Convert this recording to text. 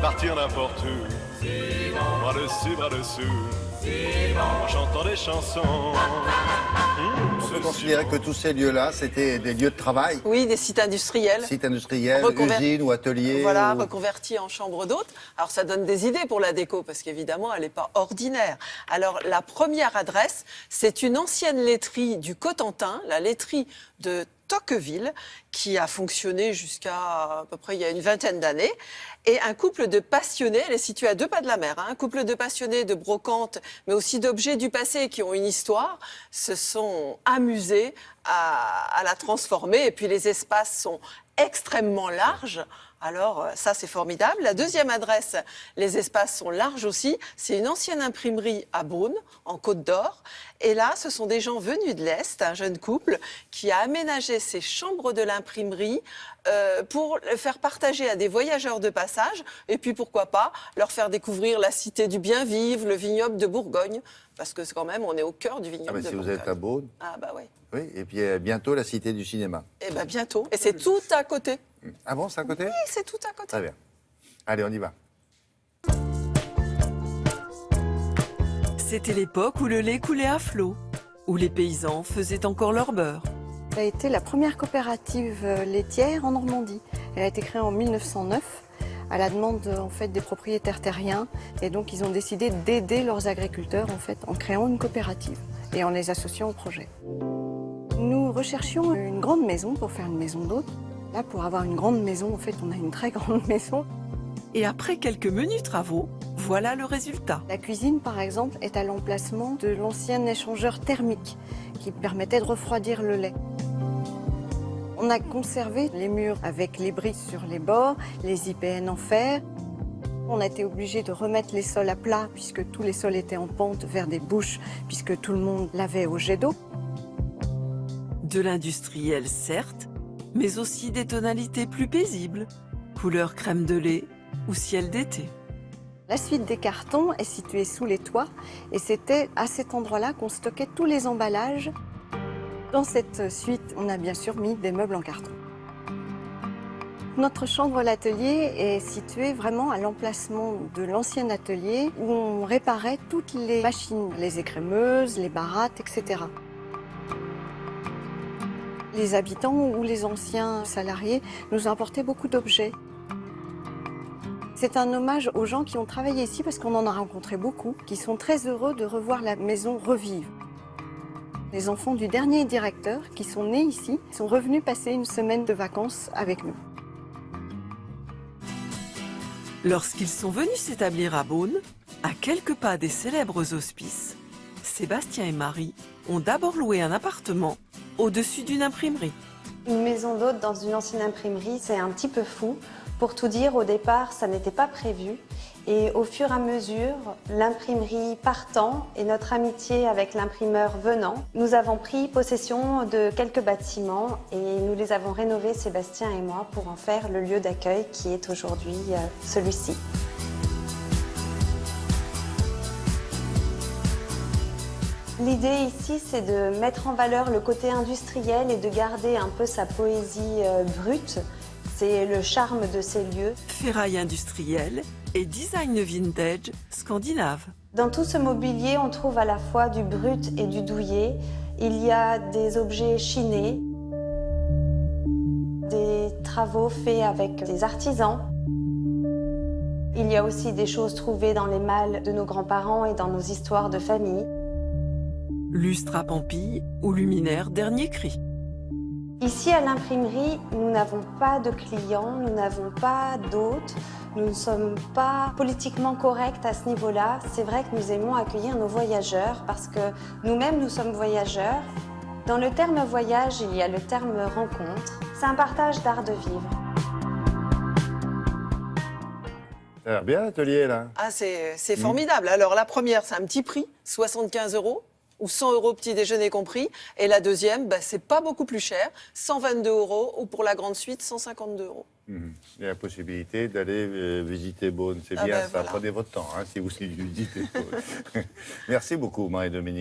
partir n'importe où, bras dessus, bras dessous, en chantant des chansons. On peut considérer que tous ces lieux-là, c'était des lieux de travail, Oui, des sites industriels. sites industriels, Reconver- usines ou ateliers. Voilà, ou- reconvertis en chambre d'hôtes. Alors ça donne des idées pour la déco, parce qu'évidemment, elle n'est pas ordinaire. Alors la première adresse, c'est une ancienne laiterie du Cotentin, la laiterie de Tocqueville, qui a fonctionné jusqu'à à peu près il y a une vingtaine d'années. Et un couple de passionnés, elle est située à 2 pas de la mer, hein, un couple de passionnés de brocantes, mais aussi d'objets du passé qui ont une histoire, se sont amusés à la transformer. Et puis les espaces sont extrêmement larges. Alors ça, c'est formidable. La deuxième adresse, les espaces sont larges aussi. C'est une ancienne imprimerie à Beaune, en Côte d'Or. Et là, ce sont des gens venus de l'Est, un jeune couple, qui a aménagé ses chambres de l'imprimerie pour le faire partager à des voyageurs de passage. Et puis, pourquoi pas, leur faire découvrir la cité du bien-vivre, le vignoble de Bourgogne. Parce que quand même, on est au cœur du vignoble Ah, mais de si vous Bourgogne. êtes à Beaune, Ah bah oui. oui, et puis bientôt la Cité du cinéma. Eh bien, bientôt. Et c'est tout à côté. Ah bon, c'est à côté? Oui, c'est tout à côté. Très bien. Allez, on y va. C'était l'époque où le lait coulait à flot, où les paysans faisaient encore leur beurre. Ça a été la première coopérative laitière en Normandie. Elle a été créée en 1909 à la demande en fait des propriétaires terriens, et donc ils ont décidé d'aider leurs agriculteurs en fait en créant une coopérative et en les associant au projet. Nous recherchions une grande maison pour faire une maison d'hôte. Là, pour avoir une grande maison, en fait, on a une très grande maison. Et après quelques menus travaux, voilà le résultat. La cuisine, par exemple, est à l'emplacement de l'ancien échangeur thermique qui permettait de refroidir le lait. On a conservé les murs avec les briques sur les bords, les IPN en fer. On a été obligé de remettre les sols à plat puisque tous les sols étaient en pente vers des bouches puisque tout le monde lavait au jet d'eau. De l'industriel, certes, mais aussi des tonalités plus paisibles, couleur crème de lait ou ciel d'été. La suite des cartons est située sous les toits et c'était à cet endroit-là qu'on stockait tous les emballages. Dans cette suite, on a bien sûr mis des meubles en carton. Notre chambre l'atelier est située vraiment à l'emplacement de l'ancien atelier où on réparait toutes les machines, les écrémeuses, les barattes, etc. Les habitants ou les anciens salariés nous apportaient beaucoup d'objets. C'est un hommage aux gens qui ont travaillé ici parce qu'on en a rencontré beaucoup, qui sont très heureux de revoir la maison revivre. Les enfants du dernier directeur qui sont nés ici sont revenus passer une semaine de vacances avec nous. Lorsqu'ils sont venus s'établir à Beaune, à quelques pas des célèbres hospices, Sébastien et Marie ont d'abord loué un appartement au-dessus d'une imprimerie. Une maison d'hôte dans une ancienne imprimerie, c'est un petit peu fou. Pour tout dire, au départ, ça n'était pas prévu. Et au fur et à mesure, l'imprimerie partant et notre amitié avec l'imprimeur venant, nous avons pris possession de quelques bâtiments et nous les avons rénovés, Sébastien et moi, pour en faire le lieu d'accueil qui est aujourd'hui celui-ci. L'idée ici, c'est de mettre en valeur le côté industriel et de garder un peu sa poésie brute. C'est le charme de ces lieux. Ferraille industrielle et design vintage scandinave. Dans tout ce mobilier, on trouve à la fois du brut et du douillet. Il y a des objets chinés, des travaux faits avec des artisans. Il y a aussi des choses trouvées dans les malles de nos grands-parents et dans nos histoires de famille. Lustre à pampille ou luminaire dernier cri. Ici, à l'imprimerie, nous n'avons pas de clients, nous n'avons pas d'hôtes, nous ne sommes pas politiquement corrects à ce niveau-là. C'est vrai que nous aimons accueillir nos voyageurs parce que nous-mêmes, nous sommes voyageurs. Dans le terme voyage, il y a le terme rencontre. C'est un partage d'art de vivre. Ça a l'air bien l'atelier là. Ah, c'est formidable. Alors, la première, c'est un petit prix, 75 € ou 100 € petit déjeuner compris. Et la deuxième, c'est pas beaucoup plus cher, 122 € ou pour la grande suite, 152 €. Il y a la possibilité d'aller visiter Beaune. C'est Ah bien ben ça. voilà. Prenez votre temps si vous visitez Beaune. Merci beaucoup, Marie-Dominique.